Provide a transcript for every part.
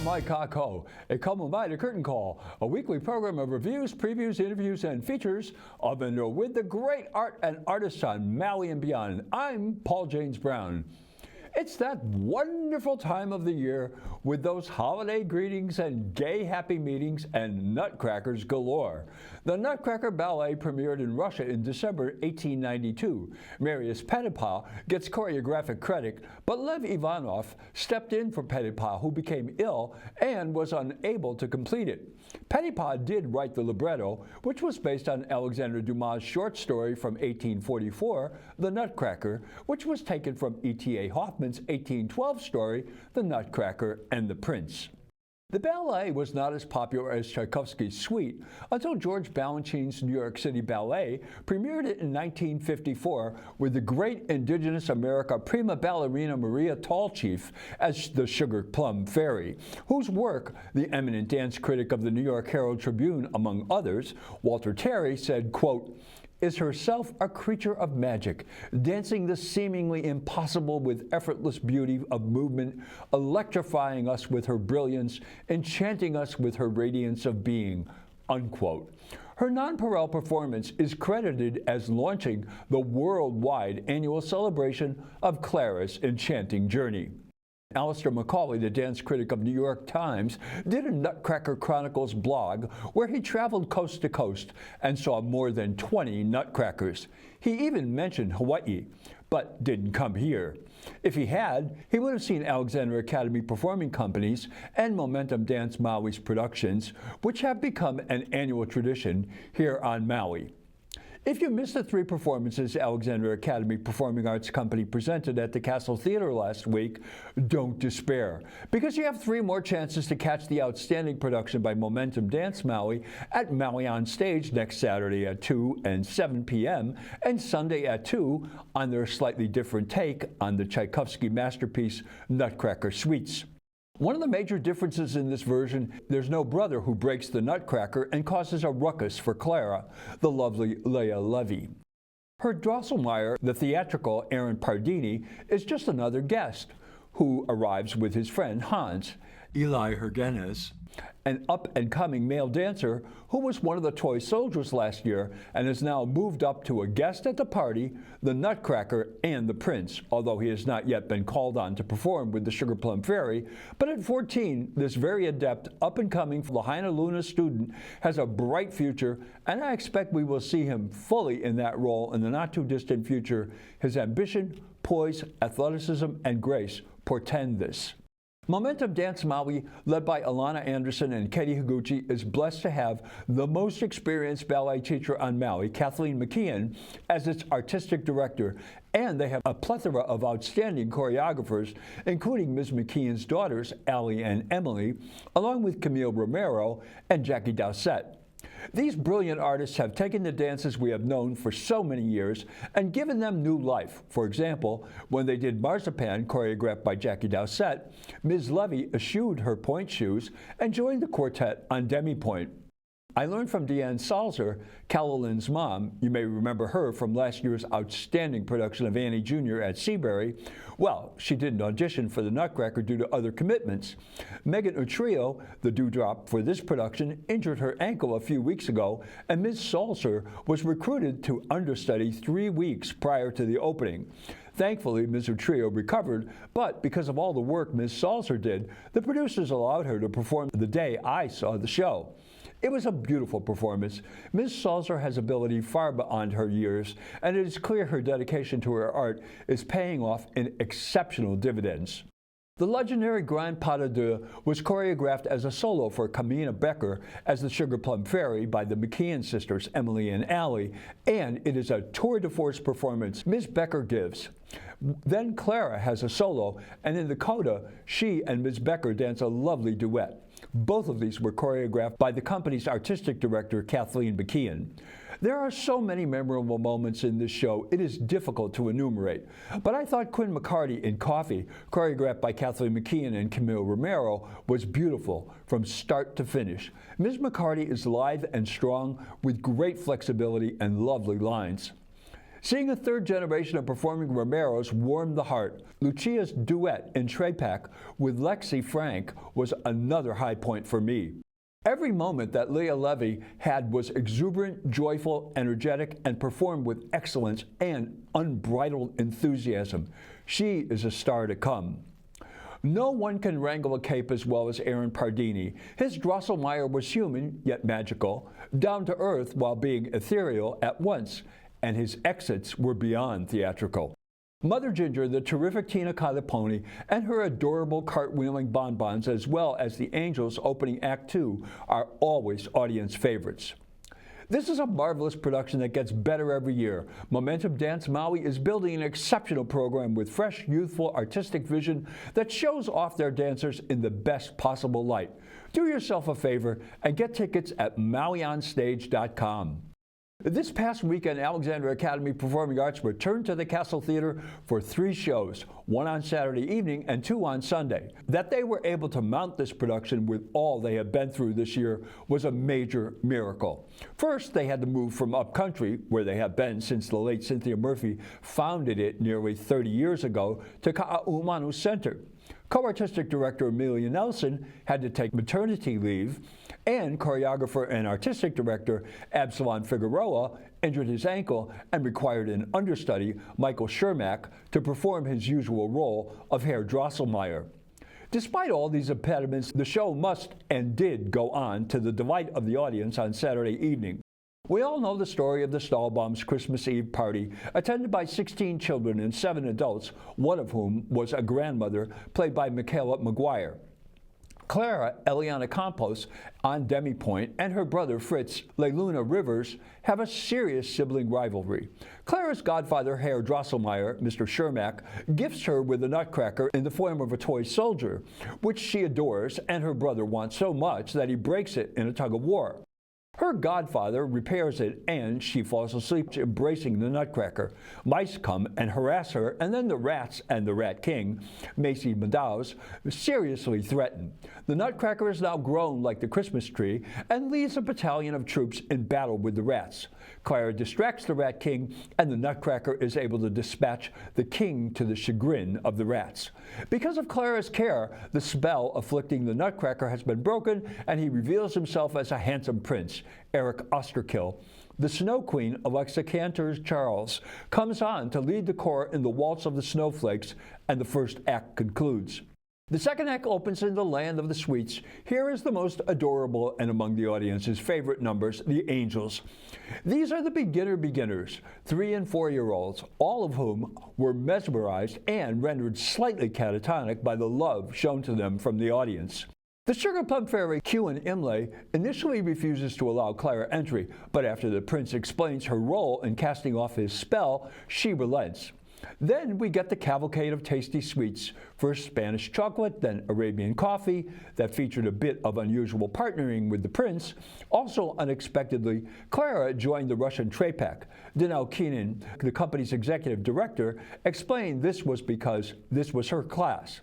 Mai Kako, a Companyʻs curtain call, a weekly program of reviews, previews, interviews, and features of and with the great art and artists on Maui and beyond. I'm Paul James Brown. It's that wonderful time of the year with those holiday greetings and gay happy meetings and nutcrackers galore. The Nutcracker Ballet premiered in Russia in December 1892. Marius Petipa gets choreographic credit, but Lev Ivanov stepped in for Petipa, who became ill and was unable to complete it. Petipa did write the libretto, which was based on Alexander Dumas' short story from 1844, The Nutcracker, which was taken from E.T.A. Hoffman's 1812 story, The Nutcracker and the Prince. The ballet was not as popular as Tschaikowsky's Suite until George Balanchine's New York City Ballet premiered it in 1954 with the great indigenous America prima ballerina Maria Tallchief as the Sugar Plum Fairy, whose work the eminent dance critic of the New York Herald Tribune, among others, Walter Terry, said, quote, is herself a creature of magic, dancing the seemingly impossible with effortless beauty of movement, electrifying us with her brilliance, enchanting us with her radiance of being, unquote. Her nonpareil performance is credited as launching the worldwide annual celebration of Clara's enchanting journey. Alistair Macaulay, the dance critic of New York Times, did a Nutcracker Chronicles blog where he traveled coast to coast and saw more than 20 nutcrackers. He even mentioned Hawaii, but didn't come here. If he had, he would have seen Alexander Academy Performing Company's and Momentum Dance Maui's productions, which have become an annual tradition here on Maui. If you missed the 3 performances Alexander Academy Performing Arts Company presented at the Castle Theater last week, don't despair, because you have 3 more chances to catch the outstanding production by Momentum Dance Maui at Maui on Stage next Saturday at 2 and 7 p.m. and Sunday at 2 on their slightly different take on the Tschaikowsky masterpiece Nutcracker Suites. One of the major differences in this version, there's no brother who breaks the Nutcracker and causes a ruckus for Clara, the lovely Leah Levy. Her Drosselmeyer, the theatrical Aaron Pardini, is just another guest, who arrives with his friend Hans. Eli Hergenes, an up-and-coming male dancer who was one of the toy soldiers last year and has now moved up to a guest at the party, the Nutcracker and the Prince, although he has not yet been called on to perform with the Sugar Plum Fairy. But at 14, this very adept, up-and-coming Lahaina Luna student has a bright future, and I expect we will see him fully in that role in the not-too-distant future. His ambition, poise, athleticism, and grace portend this. Momentum Dance Maui, led by Alana Anderson and Katie Higuchi, is blessed to have the most experienced ballet teacher on Maui, Kathleen McKeon, as its artistic director, and they have a plethora of outstanding choreographers, including Ms. McKeon's daughters, Allie and Emily, along with Camille Romero and Jackie Dowsett. These brilliant artists have taken the dances we have known for so many years and given them new life. For example, when they did Marzipan, choreographed by Jackie Dowsett, Ms. Levy eschewed her point shoes and joined the quartet on demi-point. I learned from Deanne Salzer, Calla-Lynn's mom, you may remember her from last year's outstanding production of Annie Jr. at Seabury. Well, she didn't audition for the Nutcracker due to other commitments. Megan Utrio, the dewdrop for this production, injured her ankle a few weeks ago, and Ms. Salzer was recruited to understudy 3 weeks prior to the opening. Thankfully, Ms. Utrio recovered, but because of all the work Ms. Salzer did, the producers allowed her to perform the day I saw the show. It was a beautiful performance. Ms. Salzer has ability far beyond her years, and it is clear her dedication to her art is paying off in exceptional dividends. The legendary Grand Pas de Deux was choreographed as a solo for Camina Becker as the Sugar Plum Fairy by the McKeon sisters, Emily and Allie, and it is a tour de force performance Ms. Becker gives. Then Clara has a solo, and in the coda, she and Ms. Becker dance a lovely duet. Both of these were choreographed by the company's artistic director, Kathleen McKeon. There are so many memorable moments in this show, it is difficult to enumerate. But I thought Quinn McCarty in Coffee, choreographed by Kathleen McKeon and Camille Romero, was beautiful from start to finish. Ms. McCarty is lithe and strong with great flexibility and lovely lines. Seeing a third generation of performing Romeros warmed the heart. Lucia's duet in Trepak with Lexi Frank was another high point for me. Every moment that Leah Levy had was exuberant, joyful, energetic, and performed with excellence and unbridled enthusiasm. She is a star to come. No one can wrangle a cape as well as Aaron Pardini. His Drosselmeyer was human, yet magical, down to earth while being ethereal at once, and his exits were beyond theatrical. Mother Ginger, the terrific Tina Caliponi, and her adorable cartwheeling bonbons, as well as the Angels opening Act 2, are always audience favorites. This is a marvelous production that gets better every year. Momentum Dance Maui is building an exceptional program with fresh, youthful, artistic vision that shows off their dancers in the best possible light. Do yourself a favor and get tickets at MauiOnStage.com. This past weekend, Alexandra Academy Performing Arts returned to the Castle Theater for 3 shows, 1 on Saturday evening and 2 on Sunday. That they were able to mount this production with all they have been through this year was a major miracle. First, they had to move from upcountry, where they have been since the late Cynthia Murphy founded it nearly 30 years ago, to Ka'aumanu Center. Co-artistic director Amelia Nelson had to take maternity leave, and choreographer and artistic director Absalon Figueroa injured his ankle and required an understudy, Michael Shermack, to perform his usual role of Herr Drosselmeyer. Despite all these impediments, the show must and did go on, to the delight of the audience on Saturday evening. We all know the story of the Stahlbaum's Christmas Eve party, attended by 16 children and 7 adults, one of whom was a grandmother, played by Michaela McGuire. Clara Eliana Campos on Demi Point and her brother Fritz Leiluna Rivers have a serious sibling rivalry. Clara's godfather, Herr Drosselmeyer, Mr. Shermack, gifts her with a Nutcracker in the form of a toy soldier, which she adores, and her brother wants so much that he breaks it in a tug-of-war. Her godfather repairs it, and she falls asleep embracing the Nutcracker. Mice come and harass her, and then the rats and the Rat King, Macy Meadows, seriously threaten. The Nutcracker is now grown like the Christmas tree and leads a battalion of troops in battle with the rats. Clara distracts the Rat King, and the Nutcracker is able to dispatch the king to the chagrin of the rats. Because of Clara's care, the spell afflicting the Nutcracker has been broken, and he reveals himself as a handsome prince. Eric Osterkill. The Snow Queen, Alexa Cantor-Charles, comes on to lead the corps in the Waltz of the Snowflakes, and the first act concludes. The second act opens in the land of the sweets. Here is the most adorable and among the audience's favorite numbers, the Angels. These are the beginners, 3- and 4-year-olds, all of whom were mesmerized and rendered slightly catatonic by the love shown to them from the audience. The Sugar Plum Fairy, Kewen Imlay, initially refuses to allow Clara entry, but after the prince explains her role in casting off his spell, she relents. Then we get the cavalcade of tasty sweets, first Spanish chocolate, then Arabian coffee, that featured a bit of unusual partnering with the prince. Also unexpectedly, Clara joined the Russian Trepak. Danelle Keenan, the company's executive director, explained this was because this was her class.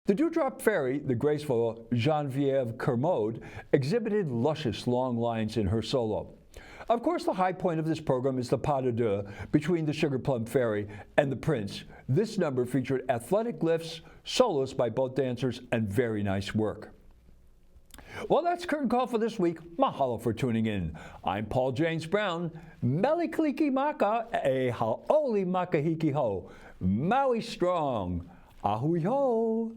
The Dewdrop Fairy, the graceful Geneviève Kermode, exhibited luscious long lines in her solo. Of course, the high point of this program is the pas de deux between the Sugar Plum Fairy and the Prince. This number featured athletic lifts, solos by both dancers, and very nice work. Well, that's Curtain Call for this week. Mahalo for tuning in. I'm Paul James Brown. Melikliki maka e haoli makahiki ho. Maui strong. Ahui ho.